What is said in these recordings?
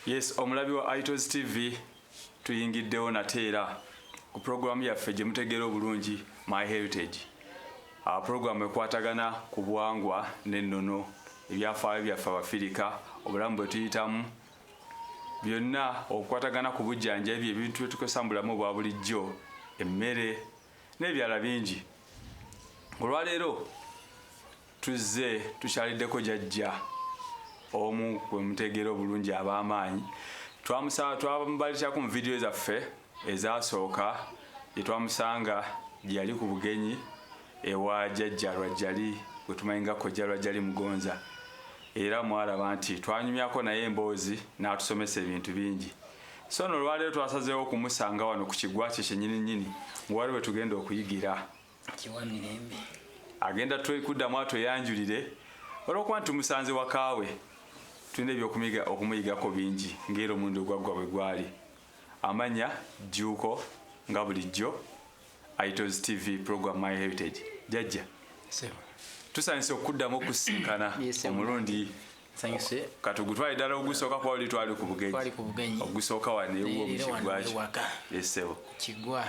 Yes, omulabi wa iToz TV tuyingiddewo nateera ku programu yaffe gye mutegeera obulungi My Heritage. Programu ekwatagana ku buwangwa n'ennono ebyafaayo byaffe Abafirika, obulamu bwe tuyitamu, byonna okukwatagana ku bujjanjabi ebintu bye tukozesa mu bulamu bwa bulijjo, emmere n'ebirala bingi. Olwaleero tuzze tukyaliddeko Jajja omu kwe mutegeera obulungi ab'amaanyi. Twamubalikyako mu vidiyo zaffe ezasooka gye twamusanga gye yali ku bugenyi ewa Jajja Lwajjali gwe tumanyi nga Kojja Lwajjali Mugonza, era mwalaba nti twanyumyako naye emboozi n'atusomesa ebintu bingi. So no olwaleero twasazeewo okumusanga wano ku kigwa kye kyennyini wali we tugenda okuyigira. Kiwamirembe Agenda kuddamu atweyanjulire olw'okuba tumusanze wakaawe. Tulina ebyokumuyigako bingi ng'era omundi ogwaggwa bwe gwali. Amanya Jjuuko nga bulijjo, iToz TV program My Heritage. Jajja tusanyuse okuddamu okusinkana omulundi katugutwale ddala ogusooka kwa oli twali ku bugenyi ogusooka wano ewo mu kigwa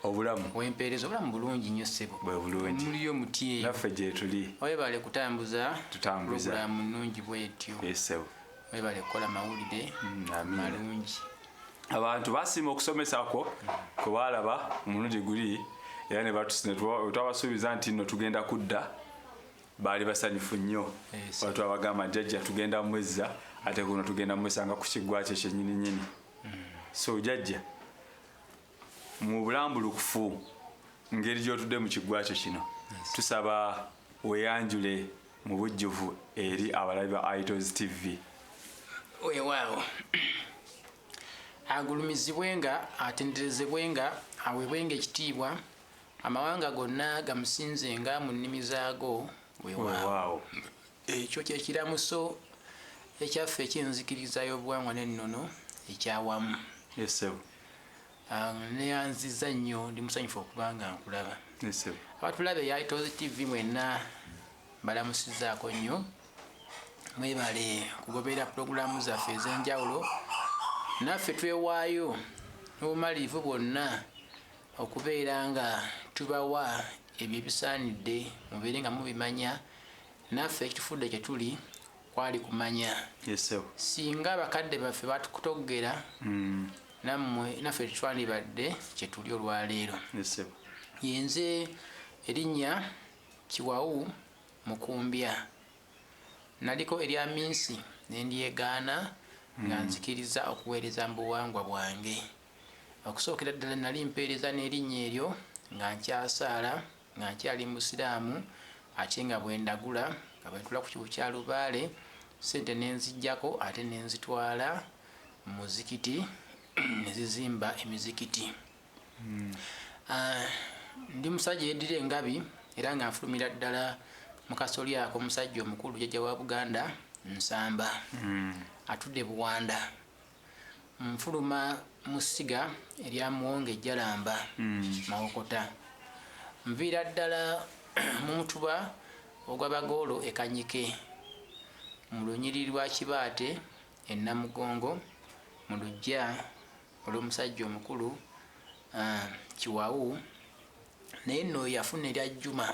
obulamu wempeereza obulamu bulungi nnyo ssebo bwe bulungi muliyo muti naffe gye tuli webale kutambuza programu nnungi bwetyo webale kukola mawulire malungi. Abantu basiima okusomesako kwe baalaba omulundi guli era ne twabasuubiza nti nno tugenda kudda. Baali basanyufu nnyo twabagamba Jajja tugenda mwezza ate kuno tugenda mwesanga ku kigwa kye kyennyininyini. So Jajja mu bulambulukufu ngeri gy'otudde mu kigwa kyo kino tusaba weyanjule mu bujjuvu eri abalabi ba iToz TV. Weewaawo agulumizibwenga, atenderezebwenga, aweebwenga ekitiibwa, amawanga gonna gamusinzenga mu nnimi zaago. Weewaawo ekyo kyekiramuso ekyaffe ekyenzikiriza y'obuwangwa n'ennono ekyawamu. Neyanziza nnyo, ndi musanyufu okuba nga nkulaba. Abatulaba eya iToz TV mwenna mbalamusizaako nnyo. Mwebale kugoberera pulogulaamu zaffe ez'enjawulo. Naffe twewaayo n'obumaliivu bwonna okubeera nga tubawa ebyo ebisaanidde mubeere nga mubimanya. Naffe ekitufudde kye tuli kwali kumanya. Singa abakadde baffe batukutoggera nammwe naffe tetwandibadde kye tuli olwaleero. Yenze erinnya Kiwawu Mukumbya. Naliko erya minsi ne ndyegaana nga nzikiriza okuweereza mu buwangwa bwange. Okusookera ddala nali mpeereza n'erinnya eryo nga nkyasaala nga nkyali musiraamu ate nga bwendagula nga bwentula ku kibu kya Lubaale ssente nenzijjako ate nenzitwala mu muzikiti ne zizimba emizikiti. Ndi musajja yeddira engabi era nga nfulumira ddala mu kasolya ak'omusajja omukulu Jjajja wa Buganda Nsamba atudde Buwanda. Nfuluma mu ssiga erya Muwonge Ejjalamba Mawokota. Nviira ddala mu Mutuba ogw'Abagoolo e Kanyike, mu lunyiriri lwa Kibaate e Namugongo, mu luggya olw'omusajja omukulu Kiwawu. Naye nno yafuna erya Jjuma.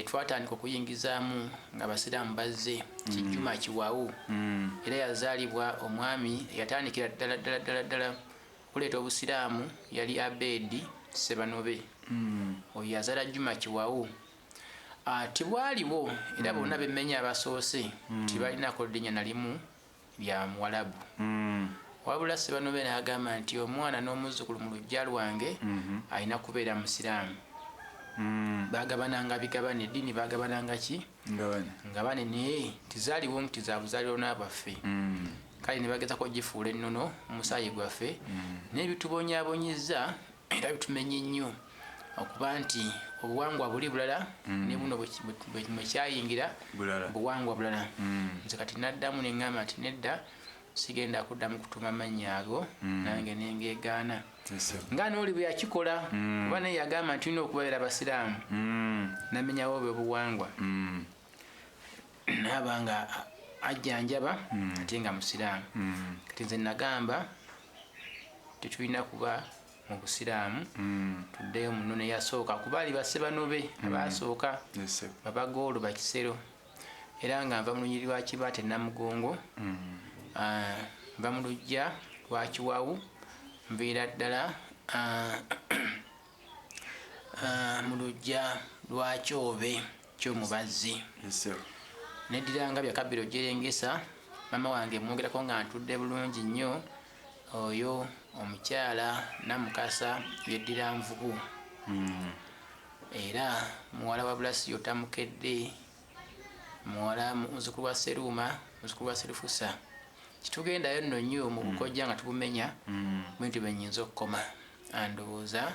Twatandika okuyingizaamu nga Abasiraamu bazze Kijjuma Kiwawu. Era yazaalibwa omwami eyatandikira ddala okuleeta Obusiraamu yali Abedi Sebanobe. Oyo yazaala Jjuma Kiwawu. Tibwaliwo era bonna bemmenya abasoose tibalinako linnya na limu lya Muwarabu. Wabula Sebanobe n'agamba nti omwana n'omuzzukulu mu luggya lwange alina kubeera Musiraamu. Bagabananga bigabane, eddiini bagabananga ki? Ngabane naye tizaaliwo nti za buzaaliro n'abaffe. Kale ne bagezako gifuula ennono mu musaayi gwaffe naye bitubonyaabonyezza era bitumenye nnyo okuba nti obuwangwa buli bulala ne buno bwe kyayingira buwangwa bulala. Nze kati naddamu ne ŋŋamba nti nedda sigenda kuddamu kutuma amannya ago nange nengeegaana. Nga n'oli bwe yakikola kuba naye yagamba nti tulina okubabeera Abasiraamu namenyawo obwo obuwangwa. Naaba nga ajjanjaba ate nga musiraamu. Kati nze nagamba tetulina kuba mu busiraamu, tuddeyo mu nnono eyasooka kuba ali bassebanobe abaasooka babagoolo bakisero, era nga nva mu lunyiri lwa Kibaate Namugongo, nva mu luggya lwa Kiwawu, nviira ddala mu luggya lwa Kyobe Kyomubazzi. Neddiranga byakabbiro gyerengesa, mama wange mwongerako nga ntudde bulungi nnyo, oyo omukyala Namukasa yeddira Nvubu, era muwala wa Bulasiyo Tamukedde, muwala muzukulu wa Seruma, muzukulu wa Serufusa. Kitugendayo nno nnyo mu bukojja nga tubumenya bintu byenyinza okukoma. Andowooza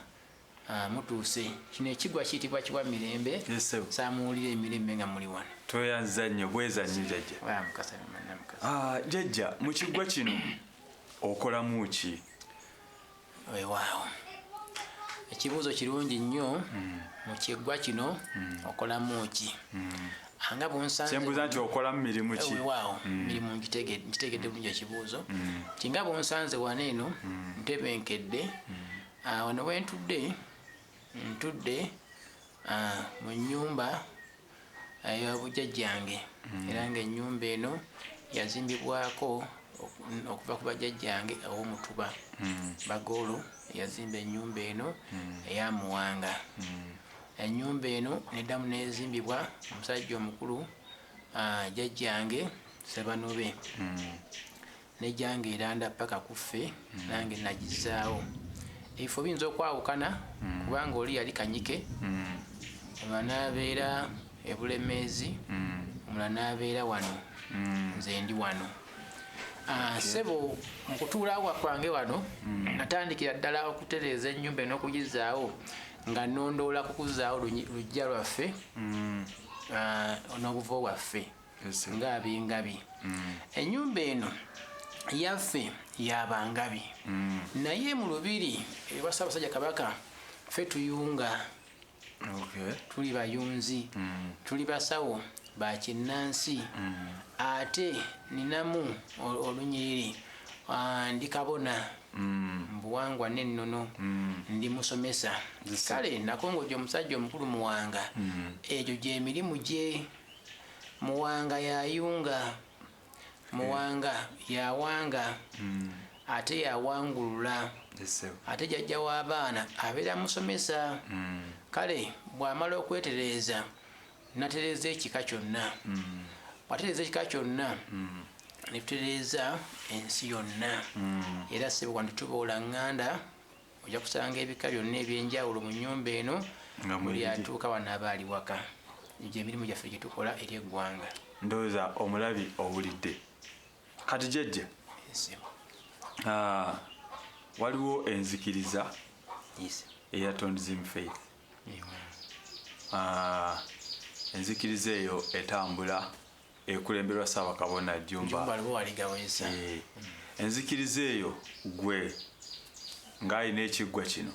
mutuuse. Kino ekigwa kiyitibwa kiwa mirembe, saamuwulira emirembe nga muli wano. Toyanza nnyo bweza nnyo Jajja. Jajja, mu kigwa kino okolamu ki? Weewaawo, ekibuuzo kirungi nnyo. Mu kigwa kino okolamu ki? Anga bwonsanze kyembuuza nti okolamu mirimu ki? Weewaawo, mirimu nkitegedde bulungi ekibuuzo. Nti nga bwonsanze wano eno ntebenkedde, wano we ntudde mu nnyumba ey'obujjajjange, era ng'ennyumba eno yazimbibwako okuva ku bajjajjange ow'Omutuba Bagoolo. Yazimba ennyumba eno eyamuwanga. Ennyumba eno neddamu nezimbibwa omusajja omukulu jjajjange Sebanobe, nejjange eranda paka kuffe, nange nagizaawo. Ebifo biyinza okwawukana kubanga oli yali Kanyike, omulala n'abeera e Bulemeezi, omulala n'abeera wano, nze ndi wano. Ssebo mu kutuulawo kwange wano natandikira ddala okutereeza ennyumba eno okugizaawo nga nnondoola kukuzaawo luggya lwaffe n'obuvo bwaffe ng'ab'engabi. Ennyumba eno yaffe y'abangabi, naye mu lubiri ewa Ssaabasajja Kabaka ffe tuyunga, tuli bayunzi, tuli basawo bakinnansi, ate ninamu olunyiriri, ndi kabona mbuwangwa n'ennono, ndi musomesa. Kale nakongojja omusajja omukulu Muwanga, egyo gy'emirimu gye. Muwanga yayunga, Muwanga yawanga, ate yawangulula, ate jjajja w'abaana abeera musomesa. Kale bw'amala okwetereeza natereeza ekika kyonna. Watereeza ekika kyonna ne tutereeza ensi yonna. Era ssebo wano tuboola ŋŋanda ojja kusanga ebika byonna ebyenjawulo mu nnyumba eno, buli atuuka wano aba ali waka. Egyo emirimu gyaffe gye tukola eri eggwanga. Ndowooza omulabi owulidde. Kati Jjajja, waliwo enzikiriza eya tondismfaith. Enzikiriza eyo etambula ekulemberwa Ssaabakabona Jjumba. Enzikiriza eyo gwe ng'alina ekiggwa kino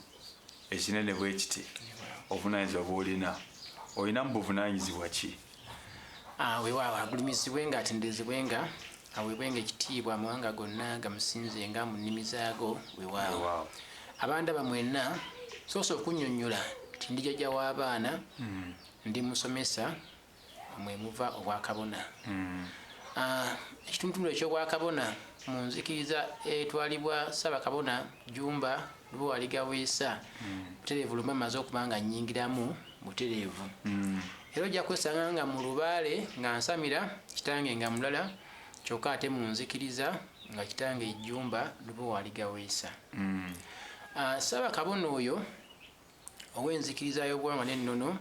ekinene bwe kiti, obuvunaanyizibwa bw'olina, olinamu buvunaanyizibwa ki? Weewaawo agulumizibwe nga atendezebwenga, aweebwenga ekitiibwa amawanga gonna gamusinzenga mu nnimi zaago. Weewaawo abandaba mwenna soose okunnyonnyola nti ndi jjajja w'abaana, ndi musomesa, mwe muva Obwakabona. Ekitundutundu eky'Obwakabona mu nzikiriza etwalibwa Ssaabakabona Jjumba Lubowa-Ligaweesa, butereevu lumu amaze okuba nga nnyingiramu butereevu. Era ojja kwesanga nga mu lubaale nga nsamira kitange nga mulala, kyokka ate mu nzikiriza nga kitange Jjumba Lubowa-Ligaweesa. Ssaabakabona oyo ow'enzikiriza y'obuwangwa n'ennono,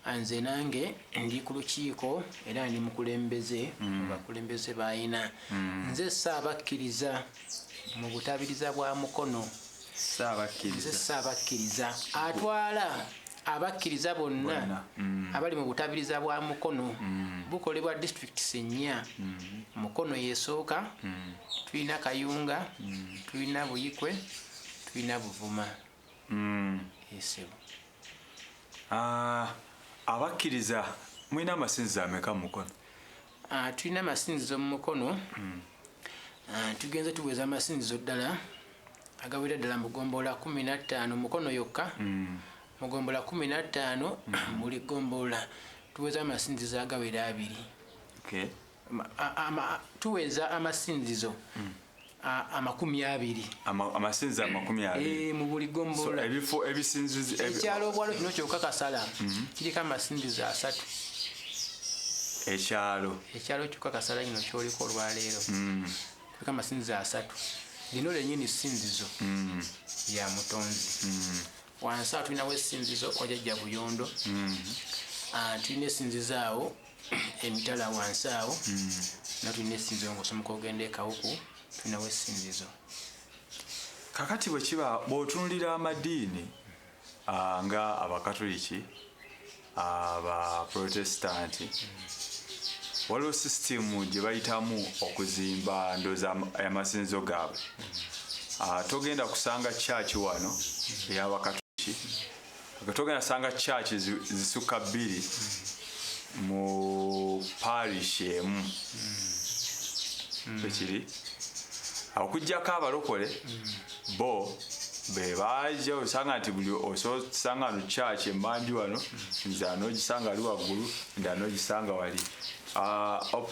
nze nange ndi ku lukiiko era ndi mukulembeze mu bakulembeze b'ayina. Nze Ssaabakkiriza mu butabiriza bwa Mukono. Nze Ssaabakkiriza atwala abakkiriza bonna abali mu butabiriza bwa Mukono. Bukolebwa districts 4. Mukono yeesooka, tulina Kayunga, tulina Buyikwe, tulina Buvuma. Yesebo. Abakkiriza mulina amasinzizo ameka mu Mukono? tulina amasinzizo mu Mukono. Tugenze tuweza amasinzizo ddala agawera ddala mugombola 15 Mukono yokka. Mugombola 15 muli gombola tuweza amasinzizo agawera 2. Okay. Tuweza amasinzizo amakumi 2. Amasinzizo amakumi 2. Mu buli gombola. So ebifo ebisinzizo ekyalo obwalo kino kyokka Kasala kiriko amasinzizo 3. Ekyalo kyokka Kasala kino kyoliko olwaleero kiriko amasinzizo 3. Lino lennyini ssinzizo lya Mutonzi. Wansi awo tulinawo essinzizo kwa Jajja Buyondo. Tulina essinzizo awo emitala wansi awo. Tulina essinzizo ng'osomoka ogenda e Kawuku tulinawo essinzizo. Kakati bwe kiba bw'otunulira amadiini nga Abakatoliki, Abaprotestanti, waliwo sisitimu gye bayitamu okuzimba ndooza amasinzizo gaabwe. Togenda kusanga church wano ey'Abakatoliki, togenda kusanga church zisukka 2 mu parish emu. Ekiri okujjako abalokole bo be bajja osanga nti buli osanga no church emmanju wano nze anogisanga ali waggulu ndanogisanga wali.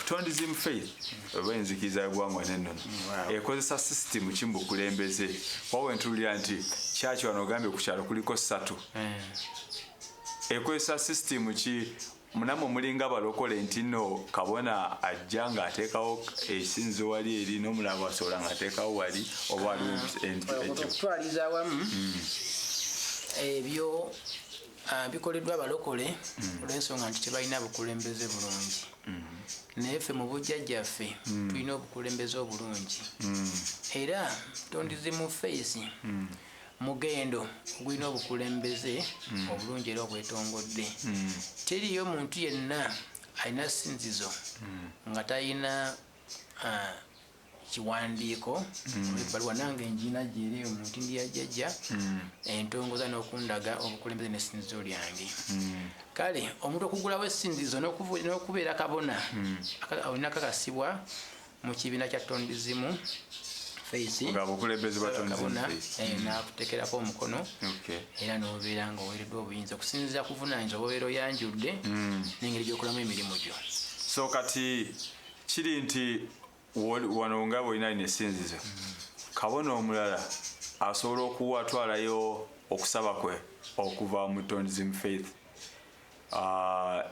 Tondism faith obwenzikiriza eggwanga n'ennono ekozesa system kimbukulembeze wawe ntulira nti church wano ogambye ku kyalo kuliko 3 ekozesa system ki munamo mulinga balokole nti no kabona ajja ng'ateekawo esinzizo wali eri n'omulala asobola ng'ateekawo wali oba okutwaliza awamu ebyo bikoleddwa abalokole olw'ensonga nti tebalina bukulembeze bulungi. Naye ffe mu bujjajjaffe tulina obukulembeze obulungi. Era tondismfaith mugendo ogulina obukulembeze obulungi era obwetongodde. Teriyo muntu yenna alina ssinzizo nga talina kiwandiiko ebbaluwa nange njina gyeri omuntu ndi yajjajja entongoza n'okundaga obukulembeze n'essinzizo lyange. Kale omuntu okugulawo essinzizo n'okubeera kabona olina kakasibwa mu kibiina kya Tondism faith kabona n'akuteekerako omukono era n'obeera ng'oweereddwa obuyinza okusinziira kuvunaanyizibwa obeera oyanjudde n'engeri gy'okolamu emirimu gyo. So kati kiri nti wano nga bw'olina essinzizo kabona omulala asobola okuwatwalayo okusaba kwe okuva mu Tondism faith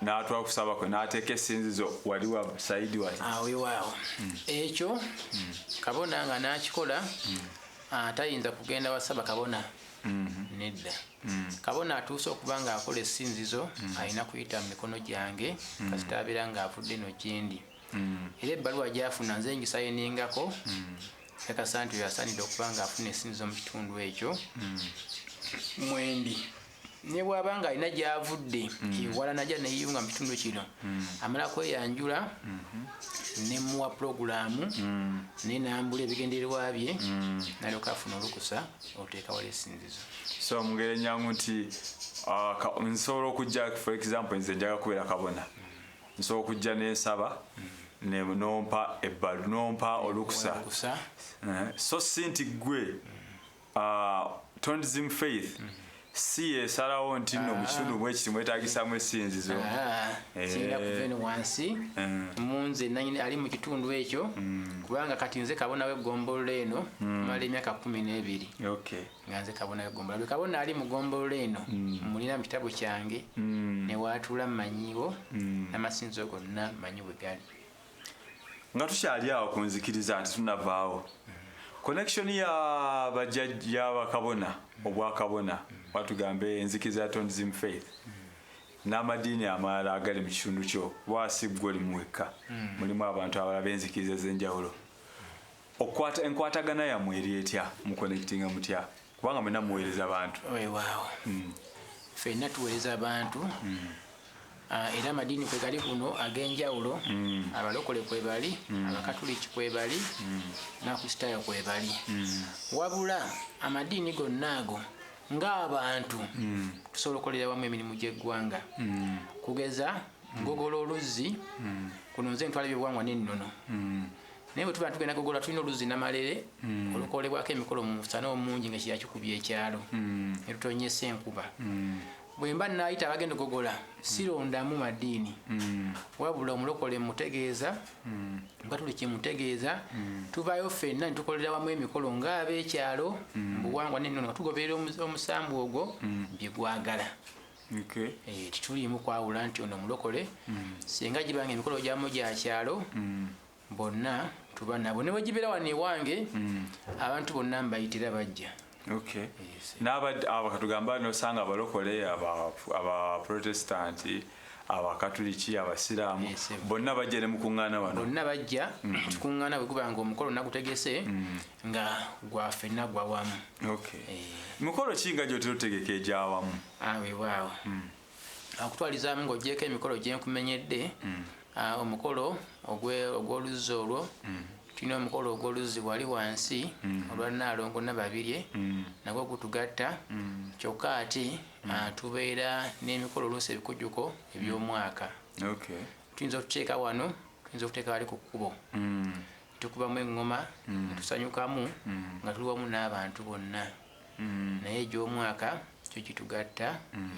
n'atwala okusaba kwe n'ateeka essinzizo wali wa sayidi wali weewaawo ekyo kabona nga n'akikola tayinza kugenda wasaba kabona nedda. Kabona atuuse okuba ng'akola essinzizo alina kuyita mu mikono gyange kasita abeera ng'avudde no gyendi. Era ebbaluwa gy'afuna nze ngisayiningako kakasa nti oyo asaanidde okuba ng'afuna essinzizo mu kitundu ekyo mwendi. Ne bw'aba nga alina gy'avudde ewala najja neyiyunga mu kitundu kino amala kweyanjula ne muwa pulogulaamu naye n'ambula ebigendererwa bye n'alyoka afuna olukusa okuteeka wala essinzizo. So mu ngeri ennyangu nti nsobola okujja for example nze njaga kubeera kabona nsobola okujja n'ensaba nompa ebbalu nompa olukusa so si nti gwe Tondism faith si yesalawo nti nno mu kitundu mwe kiti mwetaagisaamu essinzizo singa kuva eno wansi munze nanyini ali mu kitundu ekyo kubanga kati nze kabona w'eggombolola eno mala emyaka 12 nga nze kabona w'eggombolola lwe kabona ali mu ggombolola eno mulina mu kitabu kyange ne waatula mmanyiwo n'amasinzizo gonna manyi bwe gali. Nga tukyali awo ku nzikiriza nti tunavaawo connection y'abakabona obwakabona watugambe enzikiriza ya Tondism faith n'amadiini amalala agali mu kitundu kyo waasi gwe oli muwekka mulimu abantu abalala b'enzikiriza ez'enjawulo. Enkwatagana yammwe eri etya mu connectinga mutya kubanga mwena muweereza abantu? Weewaawo ffenna tuweereza abantu era amadiini kwe gali kuno ag'enjawulo abalokole kwe bali abakatuliki kwe bali n'akusitaayo kwe bali wabula amadiini gonna ago ng'abantu tusobola okukolera wamu emirimu gy'eggwanga kugeza ngogolo oluzzi kuno nze ntwala eby'obuwangwa n'ennono naye bwe tuba tugenda gogola tulina oluzi namalere olukolebwako emikolo mu musana omungi nga kira kikubya ekyalo ne tutonyesa enkuba bwe mba naayita abagenda gogola sirondamu madiini wabula omulokole mutegeeza nga tuli kimutegeeza tuvaayo ffenna ne tukolera wamu emikolo ng'ab'ekyalo mu buwangwa n'ennono nga tugoberera omusambu ogwo bye gwagala tituliimu kwawula nti ono omulokole singa gibanga emikolo gyamu gya kyalo bonna tuba nabo ne bwe gibeera wano ewange abantu bonna mbayitira bajja n'aba katugamba nosanga abalokole abaprotestanti abakatuliki abasiraamu bonna bajja ne mukuŋŋaana wano bonna bajja tukuŋŋaana bwe gubanga omukolo nagutegese nga gwafenna gwa wamu mikolo ki nga gyotera otegeka egyawamu weewaawo akutwalizaamu ng'ogyeko emikolo gyenkumenyedde omukolo ogw'oluzzi olwo tulina omukolo ogw'oluzzi wali wansi olwa Naalongo Nababirye nagwo gutugatta kyokka ate tubeera n'emikolo oluusi ebikujjuko eby'omwaka tuyinza okuteeka wano tuyinza okuteeka wali ku kkubo tukubamu eŋŋoma tusanyukamu nga tuli wamu n'abantu bonna naye egy'omwaka kyo gitugatta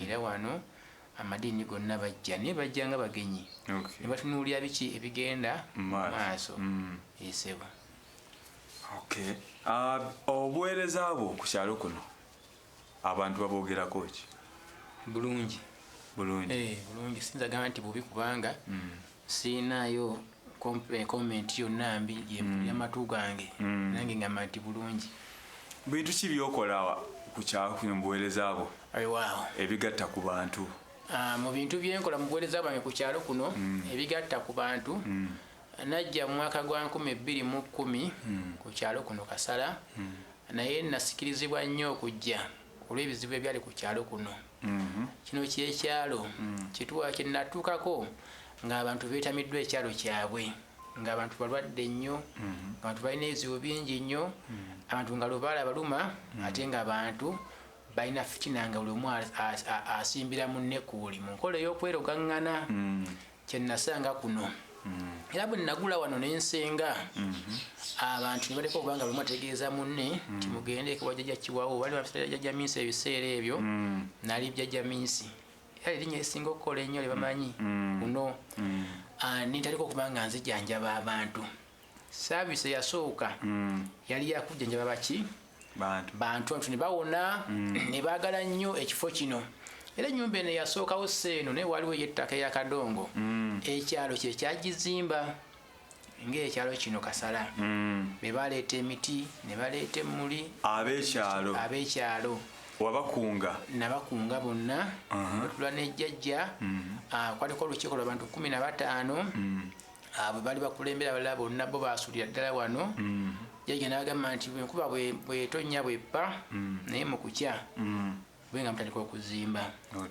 era wano amadiini gonna bajja naye bajja nga bagenyi ne batunuulira biki ebigenda maaso esebo obuweereza bwo ku kyalo kuno abantu baboogerako ki bulungi sinzagamba nti bubi kubanga siinaayo comment yonna mbi yempulira amatu gange nange ngamba nti bulungi bintu ki byokola ku kyalo kuno mu buweereza bwo ebigatta ku bantu mu bintu byenkola mu buweereza bwange ku kyalo kuno ebigatta ku bantu najja mu mwaka gwa 2010 ku kyalo kuno Kasala naye nasikirizibwa nnyo okujja olw'ebizibu ebyali ku kyalo kuno kino kyekyalo kye natuukako ng'abantu beetamiddwa ekyalo kyabwe ng'abantu balwadde nnyo abantu balina ebizibu bingi nnyo abantu nga lubaala baluma ate ng'abantu balina fitina nga buli omu asimbira munne kuuli mu nkola ey'okwerogaŋŋana kye nasanga kuno era bwe nagula wano n'ensenga abantu ne baleka okubanga buli omu ategeeza munne nti mugende ekewa Jajja Kiwawu bali bafitira Jajja Minsi ebiseera ebyo nali Jajja Minsi era erinnya erisinga okukola ennyo lye bamanyi kuno nintalika okuba nga nzijanjaba abantu saavisi eyasooka yali yakujjanjaba baki bantu ne bawona ne baagala nnyo ekifo kino era ennyumba eno yasookawo seeno naye waliwo ey'ettaka ey'akadongo ekyalo kye kyagizimba ng'ekyalo kino Kasala be baleeta emiti ne baleeta emmuli ab'ekyalo nabakunga bonna batula ne Jjajja kwaliko olukiiko lw'abantu 15 abo baali bakulembera abalala bonna bo basuulira ddala wano Jjajja n'agamba nti enkuba bwetonnya bweppa naye mu kukya bwenga mutandika okuzimba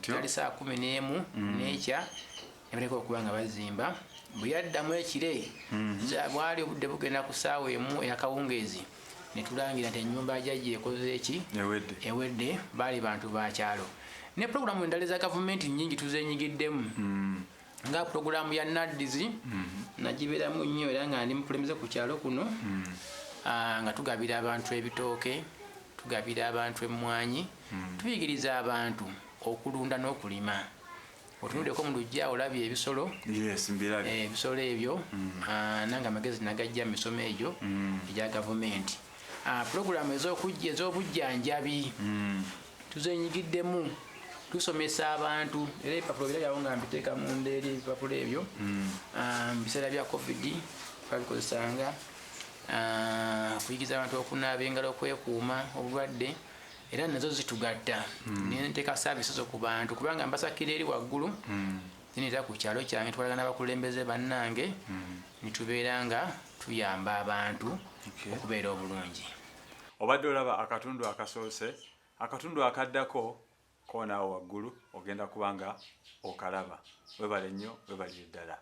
kyali saa 11 n'ekya ne baleka okuba nga bazimba bwe yaddamu ekire bwali obudde bugenda ku ssaawa emu eyakawungeezi ne tulangira nti ennyumba Jjajja ekoze eki ewedde baali bantu bakyalo ne pulogulaamu endala eza gavumenti nnyingi tuzenyigiddemu nga pulogulaamu ya NADS nagibeeramu nnyo era nga ndi mukulembeze ku kyalo kuno nga tugabira abantu ebitooke tugabira abantu emmwanyi tuyigiriza abantu okulunda n'okulima otunuddeko mu lujja olabye ebisolo ebisolo ebyo nange amagezi nagajja mu misomo egyo egya gavumenti pulogulaamu ez'obujjanjabi tuzenyigiddemu tusomesa abantu era ebipapula birabyawo nga mbiteeka mu ndeeri ebipapula ebyo mu biseera bya covid twabikozesanga kuyigiriza abantu okunaaba engalo okwekuuma obulwadde era nazo zitugatta nenteeka saavisi zo ku bantu kubanga mbasakira eri waggulu zineta ku kyalo kyange twalaga n'abakulembeze bannange nitubeera nga tuyamba abantu okubeera obulungi obadde olaba akatundu akasoose akatundu akaddako koonaawo waggulu ogenda kubanga okalaba webale nnyo webalire ddala